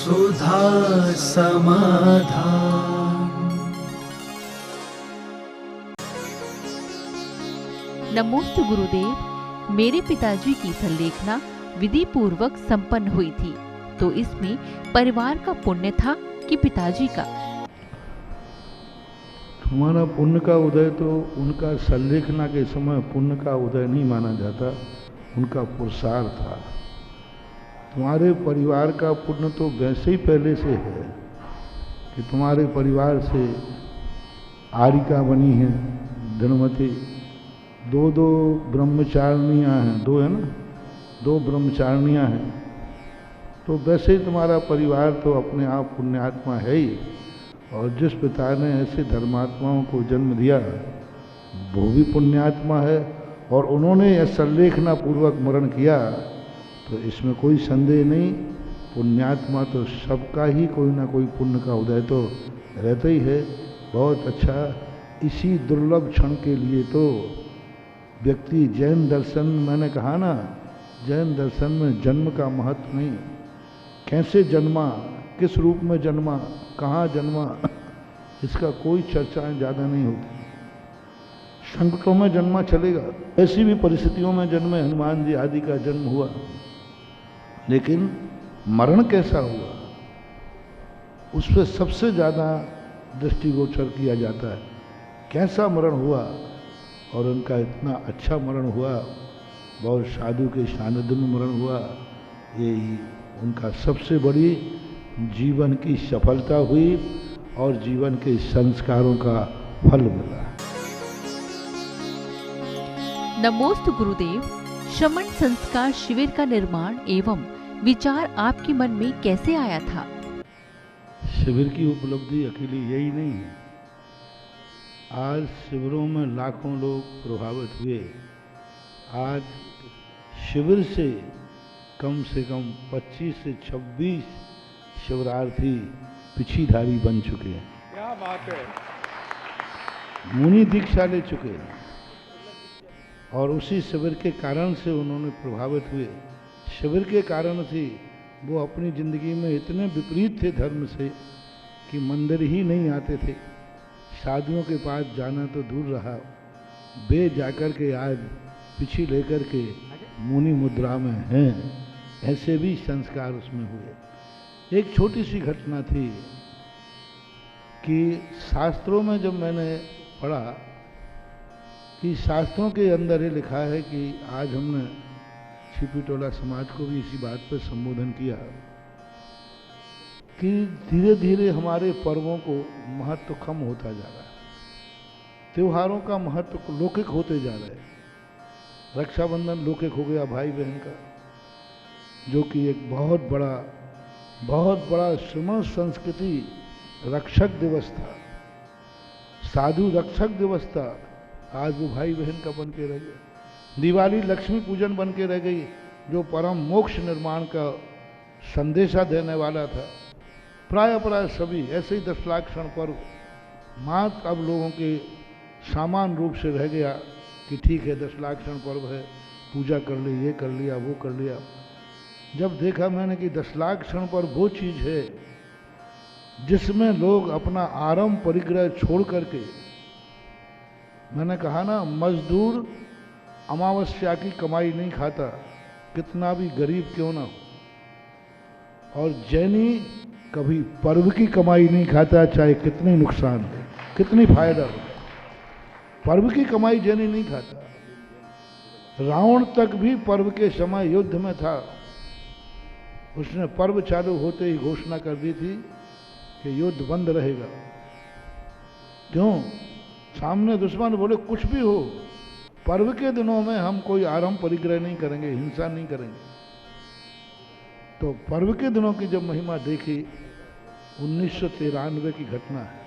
सुधा समाधान। नमोस्तु गुरुदेव। मेरे पिताजी की संलेखना विधि पूर्वक संपन्न हुई थी, तो इसमें परिवार का पुण्य था कि पिताजी का? तुम्हारा पुण्य का उदय तो उनका संलेखना के समय पुण्य का उदय नहीं माना जाता, उनका पुरुषार्थ था। तुम्हारे परिवार का पुण्य तो वैसे ही पहले से है कि तुम्हारे परिवार से आरिका बनी है धनवती, दो ब्रह्मचारिणियाँ हैं, दो है ना, दो ब्रह्मचारिणियाँ हैं। तो वैसे ही तुम्हारा परिवार तो अपने आप पुण्यात्मा है ही। और जिस पिता ने ऐसे धर्मात्माओं को जन्म दिया वो भी पुण्यात्मा है, और उन्होंने यह संलेखना पूर्वक मरण किया, तो इसमें कोई संदेह नहीं। पुण्यात्मा तो सबका ही कोई ना कोई पुण्य का उदय तो रहता ही है। बहुत अच्छा। इसी दुर्लभ क्षण के लिए तो व्यक्ति जैन दर्शन, मैंने कहा ना, जैन दर्शन में जन्म का महत्व नहीं, कैसे जन्मा, किस रूप में जन्मा, कहाँ जन्मा, इसका कोई चर्चाएं ज़्यादा नहीं होती। संकटों में जन्मा चलेगा, ऐसी भी परिस्थितियों में जन्मे, हनुमान जी आदि का जन्म हुआ, लेकिन मरण कैसा हुआ उस पर सबसे ज़्यादा दृष्टिगोचर किया जाता है। कैसा मरण हुआ, और उनका इतना अच्छा मरण हुआ, बहुत साधु के सानिध्य में मरण हुआ। यही उनका सबसे बड़ी जीवन की सफलता हुई और जीवन के संस्कारों का फल मिला। नमोस्तु गुरुदेव। श्रमण संस्कार शिविर का निर्माण एवं विचार आपके मन में कैसे आया था? शिविर की उपलब्धि अकेली यही नहीं है। आज शिविरों में लाखों लोग प्रभावित हुए। आज शिविर से कम 25 से 26 शिविरार्थी पिछीधारी बन चुके हैं। क्या बात है। मुनि दीक्षा ले चुके हैं, और उसी शिविर के कारण से उन्होंने प्रभावित हुए। शिविर के कारण से वो अपनी ज़िंदगी में इतने विपरीत थे धर्म से कि मंदिर ही नहीं आते थे, साधुओं के पास जाना तो दूर रहा। वे जाकर के आज पिछी लेकर के मुनि मुद्रा में हैं। ऐसे भी संस्कार उसमें हुए। एक छोटी सी घटना थी कि शास्त्रों में जब मैंने पढ़ा कि शास्त्रों के अंदर ये लिखा है कि आज हमने छिपी टोला समाज को भी इसी बात पर संबोधन किया कि धीरे धीरे हमारे पर्वों को महत्व कम होता जा रहा है, त्योहारों का महत्व लौकिक होते जा रहा है। रक्षाबंधन लौकिक हो गया भाई बहन का, जो कि एक बहुत बड़ा श्रमण संस्कृति रक्षक दिवस था, साधु रक्षक दिवस था, आज वो भाई बहन का बन के रह गया। दिवाली लक्ष्मी पूजन बन के रह गई, जो परम मोक्ष निर्माण का संदेशा देने वाला था। प्राय सभी ऐसे ही 10 लाख क्षण पर्व मात्र अब लोगों के सामान्य रूप से रह गया कि ठीक है 10 लाख क्षण पर्व है, पूजा कर ली, ये कर लिया, वो कर लिया। जब देखा मैंने कि 10 लाख क्षण पर वो चीज़ है जिसमें लोग अपना आरंभ परिग्रह छोड़ करके, मैंने कहा ना, मजदूर अमावस्या की कमाई नहीं खाता, कितना भी गरीब क्यों ना हो, और जैनी कभी पर्व की कमाई नहीं खाता, चाहे कितनी नुकसान हो, कितनी फायदा हो, पर्व की कमाई जैनी नहीं खाता। रावण तक भी पर्व के समय युद्ध में था, उसने पर्व चालू होते ही घोषणा कर दी थी कि युद्ध बंद रहेगा। क्यों? सामने दुश्मन बोले कुछ भी हो, पर्व के दिनों में हम कोई आरंभ परिग्रह नहीं करेंगे, हिंसा नहीं करेंगे। तो पर्व के दिनों की जब महिमा देखी, 1993 की घटना है,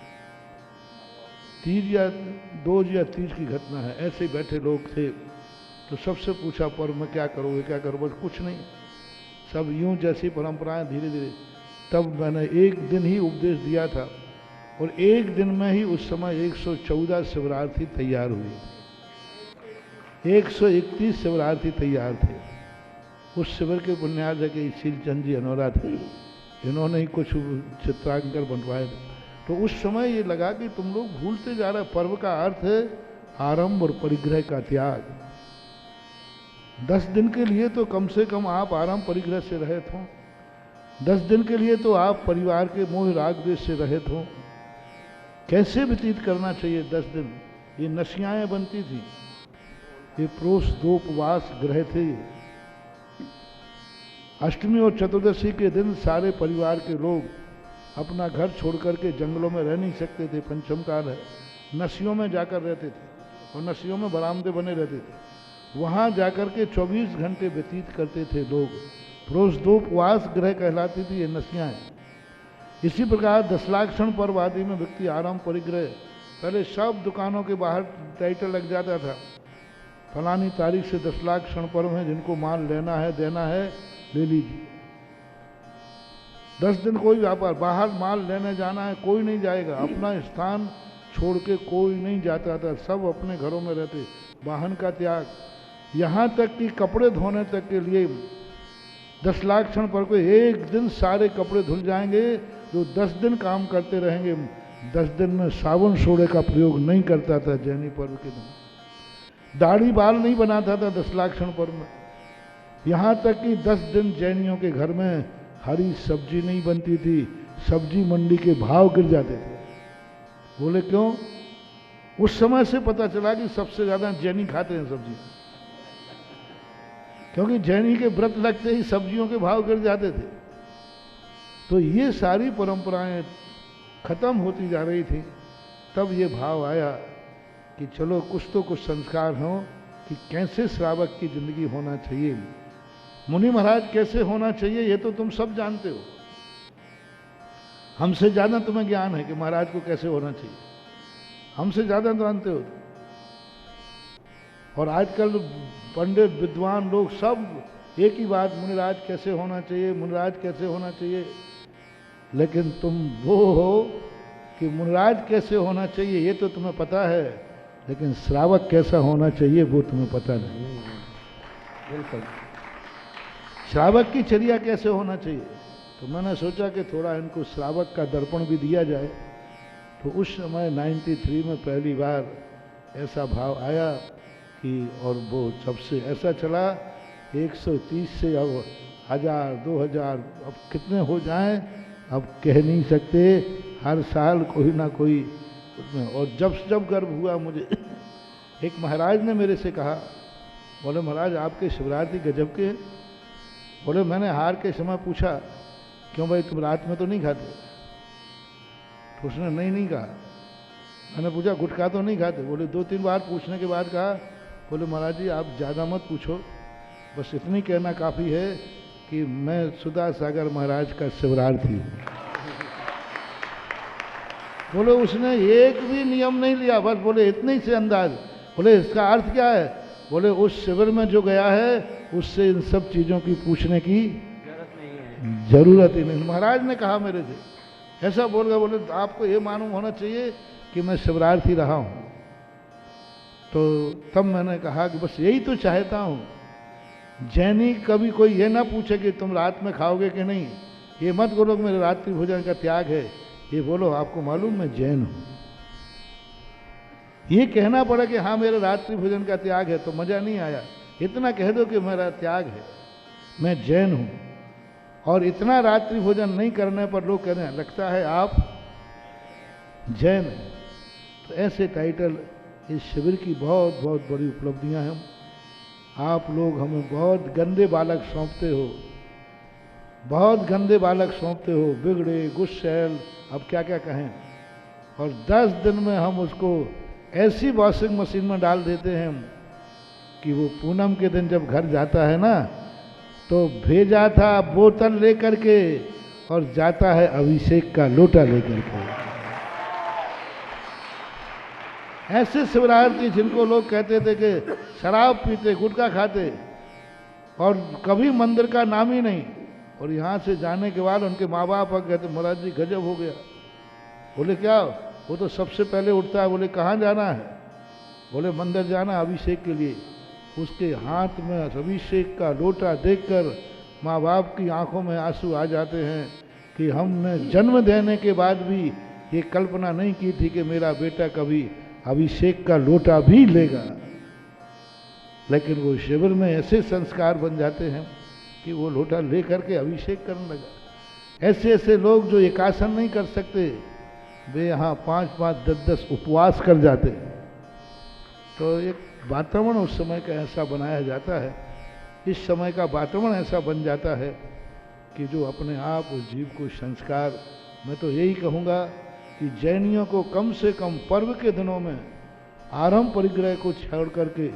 2 या 30 की घटना है। ऐसे ही बैठे लोग थे, तो सबसे पूछा पर्व में क्या करोगे, क्या करोगे? कुछ नहीं, सब यूं जैसी परंपराएं धीरे धीरे। तब मैंने एक दिन ही उपदेश दिया था, और एक दिन में ही उस समय 114 शिविरार्थी तैयार हुए, 131 शिविरार्थी तैयार थे। उस शिविर के बुनियाद है कि शीलचंद जी अनौरा थे, इन्होंने ही कुछ चित्रांकन बनवाए थे। तो उस समय ये लगा कि तुम लोग भूलते जा रहे। पर्व का अर्थ है आरंभ और परिग्रह का त्याग। 10 दिन के लिए तो कम से कम आप आराम परिग्रह से रहित हो। 10 दिन के लिए तो आप परिवार के मोह राग द्वेष से रहित हो। कैसे व्यतीत करना चाहिए 10 दिन? ये नशियाएं बनती थी, ये प्रोष 2 उपवास ग्रह थे। अष्टमी और चतुर्दशी के दिन सारे परिवार के लोग अपना घर छोड़ करके जंगलों में रह नहीं सकते थे। पंचम काल है, नशियों में जाकर रहते थे और नशियों में बरामदे बने रहते थे। वहाँ जाकर के 24 घंटे व्यतीत करते थे लोग। प्रोष 2 उपवास ग्रह कहलाती थी ये नशियाँ। इसी प्रकार दशलाक्षण पर्व आदि में व्यक्ति आराम परिग्रह, पहले सब दुकानों के बाहर टाइटल लग जाता था, फलानी तारीख से दशलाक्षण पर्व है, जिनको माल लेना है देना है ले लीजिए। 10 दिन कोई व्यापार, बाहर माल लेने जाना है कोई नहीं जाएगा, अपना स्थान छोड़ के कोई नहीं जाता था, सब अपने घरों में रहते। वाहन का त्याग, यहाँ तक कि कपड़े धोने तक के लिए दशलाक्षण पर्व को एक दिन सारे कपड़े धुल जाएंगे। जो 10 दिन काम करते रहेंगे, 10 दिन में साबुन सोडे का प्रयोग नहीं करता था। जैनी पर्व के दिन दाढ़ी बाल नहीं बनाता था दशलाक्षण पर्व में। यहाँ तक कि 10 दिन जैनियों के घर में हरी सब्जी नहीं बनती थी, सब्जी मंडी के भाव गिर जाते थे। बोले क्यों? उस समय से पता चला कि सबसे ज्यादा जैनी खाते हैं सब्जी, क्योंकि जैनी के व्रत लगते ही सब्जियों के भाव गिर जाते थे। तो ये सारी परंपराएं खत्म होती जा रही थी। तब ये भाव आया कि चलो कुछ तो कुछ संस्कार हो कि कैसे श्रावक की जिंदगी होना चाहिए, मुनि महाराज कैसे होना चाहिए, ये तो तुम सब जानते हो। हमसे ज्यादा तुम्हें ज्ञान है कि महाराज को कैसे होना चाहिए, हमसे ज्यादा जानते हो। और आजकल पंडित विद्वान लोग सब एक ही बात, मुनिराज कैसे होना चाहिए, मुनिराज कैसे होना चाहिए। लेकिन तुम वो हो कि मुनिराज कैसे होना चाहिए ये तो तुम्हें पता है, लेकिन श्रावक कैसा होना चाहिए वो तुम्हें पता नहीं। बिल्कुल, श्रावक की चर्या कैसे होना चाहिए। तो मैंने सोचा कि थोड़ा इनको श्रावक का दर्पण भी दिया जाए। तो उस समय 93 में पहली बार ऐसा भाव आया कि, और वो सबसे ऐसा चला 130 से अब 1000 2000 अब कितने हो जाएं अब कह नहीं सकते। हर साल कोई ना कोई उसमें। और जब गर्व हुआ मुझे, एक महाराज ने मेरे से कहा, बोले महाराज आपके शिवरात्रि गजब के। बोले मैंने हार के समय पूछा क्यों भाई तुम रात में तो नहीं खाते? तो उसने नहीं कहा। मैंने पूछा गुटखा तो नहीं खाते? बोले 2-3 बार पूछने के बाद कहा, बोले महाराज जी आप ज़्यादा मत पूछो, बस इतनी कहना काफ़ी है कि मैं सुधा सागर महाराज का शिवरार्थी हूँ। बोले उसने एक भी नियम नहीं लिया, बस बोले इतने ही से अंदाज। बोले इसका अर्थ क्या है? बोले उस शिविर में जो गया है उससे इन सब चीज़ों की पूछने की जरूरत ही नहीं। महाराज ने कहा मेरे से ऐसा बोल गया। बोले आपको ये मालूम होना चाहिए कि मैं शिवरार्थी रहा हूँ। तो तब मैंने कहा कि बस यही तो चाहता हूँ, जैनी कभी कोई ये ना पूछे कि तुम रात में खाओगे कि नहीं। ये मत बोलो कि मेरे रात्रि भोजन का त्याग है, ये बोलो आपको मालूम मैं जैन हूँ। ये कहना पड़ा कि हाँ मेरे रात्रि भोजन का त्याग है, तो मजा नहीं आया। इतना कह दो कि मेरा त्याग है, मैं जैन हूँ। और इतना रात्रि भोजन नहीं करने पर लोग कहने लगता है आप जैन हैं। तो ऐसे टाइटल इस शिविर की बहुत बहुत बड़ी उपलब्धियां हैं। आप लोग हमें बहुत गंदे बालक सौंपते हो, बहुत गंदे बालक सौंपते हो, बिगड़े गुस्सैल, अब क्या क्या कहें। और 10 दिन में हम उसको ऐसी वॉशिंग मशीन में डाल देते हैं कि वो पूनम के दिन जब घर जाता है ना, तो भेजा था बोतल लेकर के और जाता है अभिषेक का लोटा लेकर के। ऐसे शिवरार्थी जिनको लोग कहते थे कि शराब पीते, गुटखा खाते और कभी मंदिर का नाम ही नहीं, और यहाँ से जाने के बाद उनके माँ बाप कहते महाराज जी गजब हो गया। बोले क्या? वो तो सबसे पहले उठता है। बोले कहाँ जाना है? बोले मंदिर जाना अभिषेक के लिए। उसके हाथ में अभिषेक का लोटा देखकर माँ बाप की आंखों में आंसू आ जाते हैं कि हमने जन्म देने के बाद भी ये कल्पना नहीं की थी कि मेरा बेटा कभी अभिषेक का लोटा भी लेगा, लेकिन वो शिविर में ऐसे संस्कार बन जाते हैं कि वो लोटा ले करके अभिषेक करने लगा। ऐसे ऐसे लोग जो एकासन नहीं कर सकते, वे यहाँ 5-5, 10-10 उपवास कर जाते हैं। तो एक वातावरण उस समय का ऐसा बनाया जाता है, इस समय का वातावरण ऐसा बन जाता है कि जो अपने आप उस जीव को संस्कार, मैं तो यही कहूँगा कि जैनियों को कम से कम पर्व के दिनों में आरंभ परिग्रह को छोड़ करके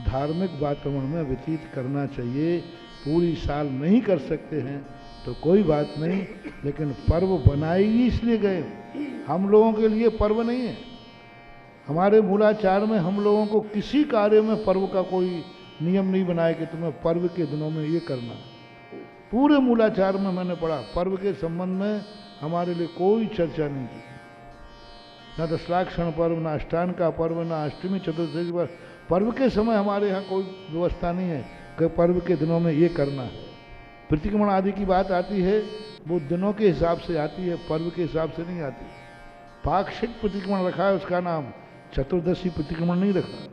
धार्मिक वातावरण में व्यतीत करना चाहिए। पूरी साल नहीं कर सकते हैं तो कोई बात नहीं, लेकिन पर्व बनाए ही इसलिए गए, हम लोगों के लिए पर्व नहीं है। हमारे मूलाचार में हम लोगों को किसी कार्य में पर्व का कोई नियम नहीं बनाया कि तुम्हें पर्व के दिनों में ये करना। पूरे मूलाचार में मैंने पढ़ा, पर्व के संबंध में हमारे लिए कोई चर्चा नहीं की। न दशलाक्षण पर्व, न अष्टान का पर्व, न अष्टमी चतुर्दशी पर्व। पर्व के समय हमारे यहाँ कोई व्यवस्था नहीं है कि पर्व के दिनों में ये करना है। प्रतिक्रमण आदि की बात आती है, वो दिनों के हिसाब से आती है, पर्व के हिसाब से नहीं आती। पाक्षिक प्रतिक्रमण रखा है, उसका नाम चतुर्दशी प्रतिक्रमण नहीं रखा।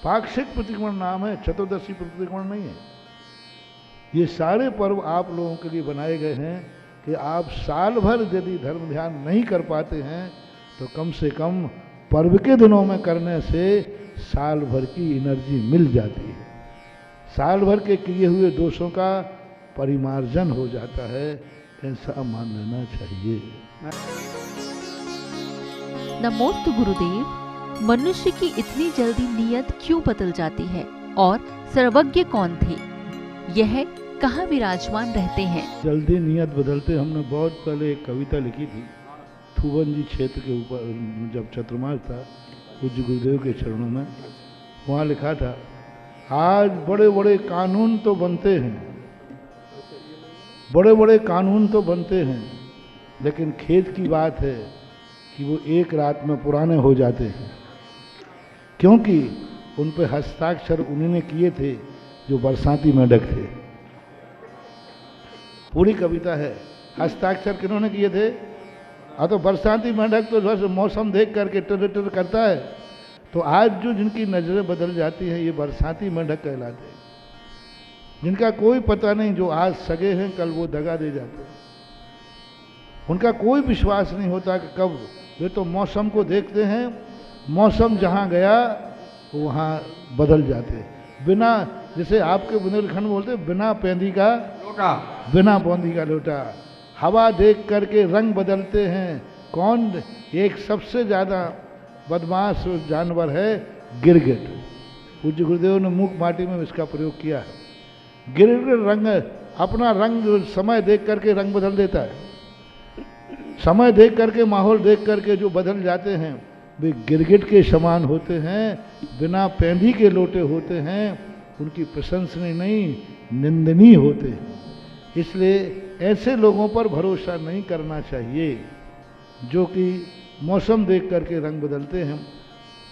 पाक्षिक प्रतिक्रमण नाम है, चतुर्दशी प्रतिक्रमण नहीं है। ये सारे पर्व आप लोगों के लिए बनाए गए हैं कि आप साल भर यदि धर्म ध्यान नहीं कर पाते हैं तो कम से कम पर्व के दिनों में करने से साल भर की एनर्जी मिल जाती है, साल भर के किए हुए दोषों का परिमार्जन हो जाता है। ऐसा मान लेना चाहिए। नमोस्तु गुरुदेव, मनुष्य की इतनी जल्दी नियत क्यों बदल जाती है और सर्वज्ञ कौन थे, यह कहाँ विराजमान रहते हैं? जल्दी नियत बदलते, हमने बहुत पहले एक कविता लिखी थी थुवन जी क्षेत्र के ऊपर, जब चतुर्मास था पूज्य गुरुदेव के चरणों में, वहाँ लिखा था, आज बड़े बड़े कानून तो बनते हैं, बड़े बड़े कानून तो बनते हैं, लेकिन खेद की बात है कि वो एक रात में पुराने हो जाते हैं, क्योंकि उन पे हस्ताक्षर उन्हीं ने किए थे जो बरसाती मेंढक थे। पूरी कविता है, हस्ताक्षर किन्होंने किए थे? तो बरसाती मेंढक तो बस मौसम देख करके टर टर करता है। तो आज जो जिनकी नज़रें बदल जाती हैं, ये बरसाती मेंढक कहलाते हैं, जिनका कोई पता नहीं, जो आज सगे हैं कल वो दगा दे जाते हैं। उनका कोई विश्वास नहीं होता कि कब, वे तो मौसम को देखते हैं, मौसम जहाँ गया वहाँ बदल जाते, बिना, जैसे आपके बुंदेलखंड बोलते, बिना पेंदी का लोटा, बिना पौंदी का लोटा। हवा देख करके रंग बदलते हैं। कौन? एक सबसे ज़्यादा बदमाश जानवर है गिरगिट। पूज्य गुरुदेव ने मूक माटी में इसका प्रयोग किया है। गिरगिट रंग, अपना रंग समय देख करके रंग बदल देता है। समय देख करके, माहौल देख करके जो बदल जाते हैं वे गिरगिट के समान होते हैं, बिना पेंदी के लोटे होते हैं, उनकी प्रशंसनीय नहीं निंदनीय होते हैं। इसलिए ऐसे लोगों पर भरोसा नहीं करना चाहिए जो कि मौसम देख करके रंग बदलते हैं।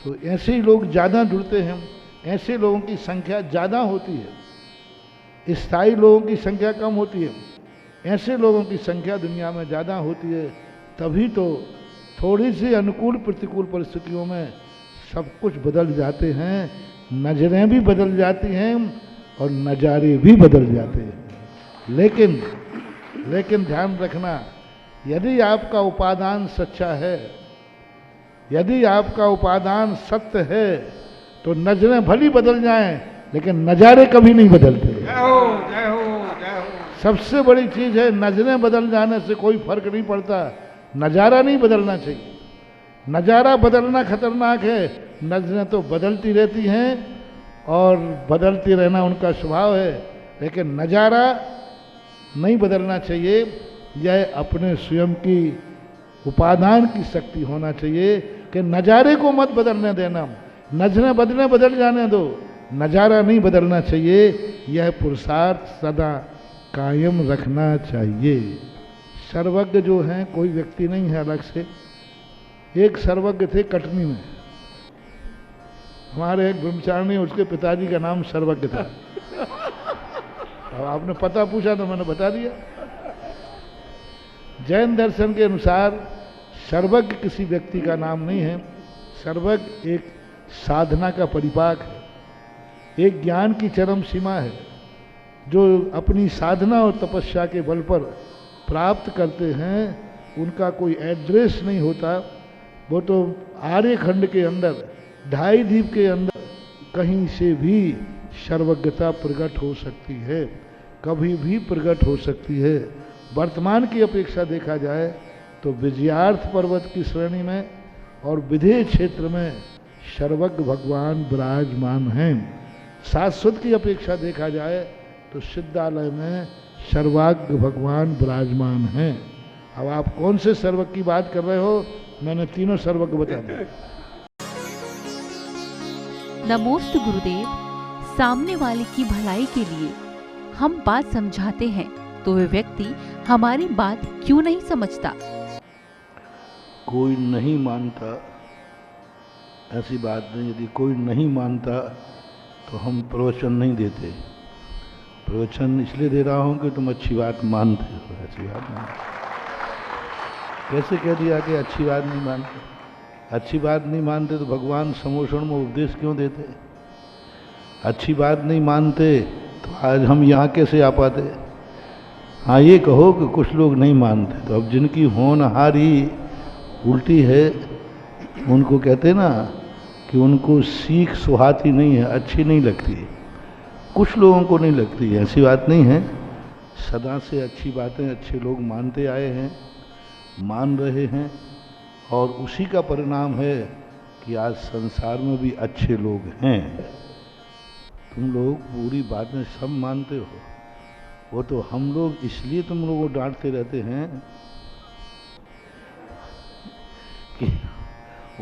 तो ऐसे ही लोग ज़्यादा जुड़ते हैं, ऐसे लोगों की संख्या ज़्यादा होती है, स्थायी लोगों की संख्या कम होती है। ऐसे लोगों की संख्या दुनिया में ज़्यादा होती है, तभी तो थोड़ी सी अनुकूल प्रतिकूल परिस्थितियों में सब कुछ बदल जाते हैं, नजरें भी बदल जाती हैं और नज़ारे भी बदल जाते हैं। लेकिन ध्यान रखना, यदि आपका उपादान सच्चा है, यदि आपका उपादान सत्य है, तो नजरें भली बदल जाएं, लेकिन नज़ारे कभी नहीं बदलते। जय हो, जय हो, जय हो। सबसे बड़ी चीज़ है, नजरें बदल जाने से कोई फर्क नहीं पड़ता, नज़ारा नहीं बदलना चाहिए। नज़ारा बदलना खतरनाक है, नजरें तो बदलती रहती हैं और बदलती रहना उनका स्वभाव है, लेकिन नज़ारा नहीं बदलना चाहिए। यह अपने स्वयं की उपादान की शक्ति होना चाहिए कि नज़ारे को मत बदलने देना, नजरें बदल जाने दो, नज़ारा नहीं बदलना चाहिए। यह पुरुषार्थ सदा कायम रखना चाहिए। सर्वज्ञ जो हैं कोई व्यक्ति नहीं है अलग से। एक सर्वज्ञ थे कटनी में, हमारे एक ब्रह्मचारिणी, उसके पिताजी का नाम सर्वज्ञ था। अब आपने पता पूछा तो मैंने बता दिया। जैन दर्शन के अनुसार सर्वज्ञ किसी व्यक्ति का नाम नहीं है। सर्वज्ञ एक साधना का परिपाक है, एक ज्ञान की चरम सीमा है जो अपनी साधना और तपस्या के बल पर प्राप्त करते हैं। उनका कोई एड्रेस नहीं होता, वो तो आर्यखंड के अंदर, ढाई द्वीप के अंदर कहीं से भी सर्वज्ञता प्रकट हो सकती है, कभी भी प्रकट हो सकती है। वर्तमान की अपेक्षा देखा जाए तो विजयार्थ पर्वत की श्रेणी में और विधेय क्षेत्र में सर्वज्ञ भगवान विराजमान हैं। शाश्वत की अपेक्षा देखा जाए तो सिद्धालय में सर्वज्ञ भगवान विराजमान हैं। अब आप कौन से सर्वज्ञ की बात कर रहे हो? मैंने तीनों सर्वज्ञ बता दिए। नमोस्तु गुरुदेव। सामने वाले की भलाई के लिए हम बात समझाते हैं तो वे व्यक्ति हमारी बात क्यों नहीं समझता? कोई नहीं मानता, ऐसी बात नहीं। यदि कोई नहीं मानता तो हम प्रवचन नहीं देते। प्रवचन इसलिए दे रहा हूं कि तुम अच्छी बात मानते हो। ऐसी बात नहीं। कैसे कह दिया कि अच्छी बात नहीं मानते? अच्छी बात नहीं मानते तो भगवान समोषण में उपदेश क्यों देते? अच्छी बात नहीं मानते तो आज हम यहाँ कैसे आ पाते? हाँ, ये कहो कि कुछ लोग नहीं मानते, तो अब जिनकी होनहारी उल्टी है उनको कहते ना कि उनको सीख सुहाती नहीं है, अच्छी नहीं लगती। कुछ लोगों को नहीं लगती है, ऐसी बात नहीं है। सदा से अच्छी बातें अच्छे लोग मानते आए हैं, मान रहे हैं, और उसी का परिणाम है कि आज संसार में भी अच्छे लोग हैं। तुम लोग पूरी बातें सब मानते हो, वो तो हम लोग इसलिए तुम लोगों को डांटते रहते हैं कि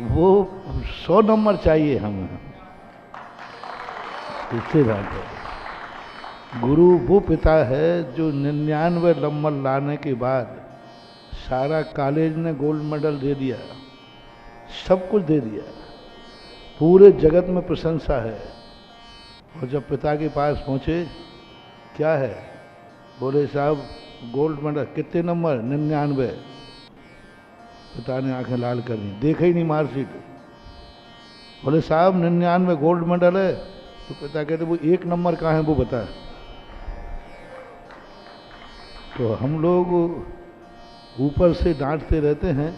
वो 100 नंबर चाहिए हमें, इससे डांटते। गुरु वो पिता है जो 99 नंबर लाने के बाद सारा कॉलेज ने गोल्ड मेडल दे दिया, सब कुछ दे दिया, पूरे जगत में प्रशंसा है। और जब पिता के पास पहुँचे, क्या है? बोले साहब गोल्ड मेडल। कितने नंबर? 99। पिता ने आंखें लाल कर दी, देखा ही नहीं मार्कशीट। बोले साहब 99 गोल्ड मेडल है। तो पिता कहते वो एक नंबर कहाँ है वो बता। तो हम लोग ऊपर से डांटते रहते हैं,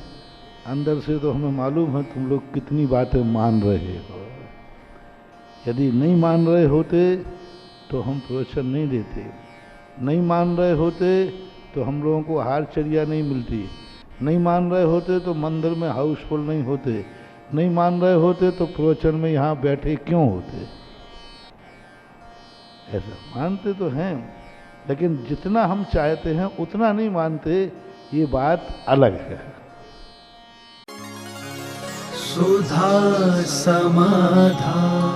अंदर से तो हमें मालूम है तुम लोग कितनी बातें मान रहे हो। यदि नहीं मान रहे होते तो हम प्रवचन नहीं देते, नहीं मान रहे होते तो हम लोगों को हारचरिया नहीं मिलती, नहीं मान रहे होते तो मंदिर में हाउसफुल नहीं होते, नहीं मान रहे होते तो प्रवचन में यहाँ बैठे क्यों होते। ऐसा मानते तो हैं, लेकिन जितना हम चाहते हैं उतना नहीं मानते, ये बात अलग है। सुधा समाधान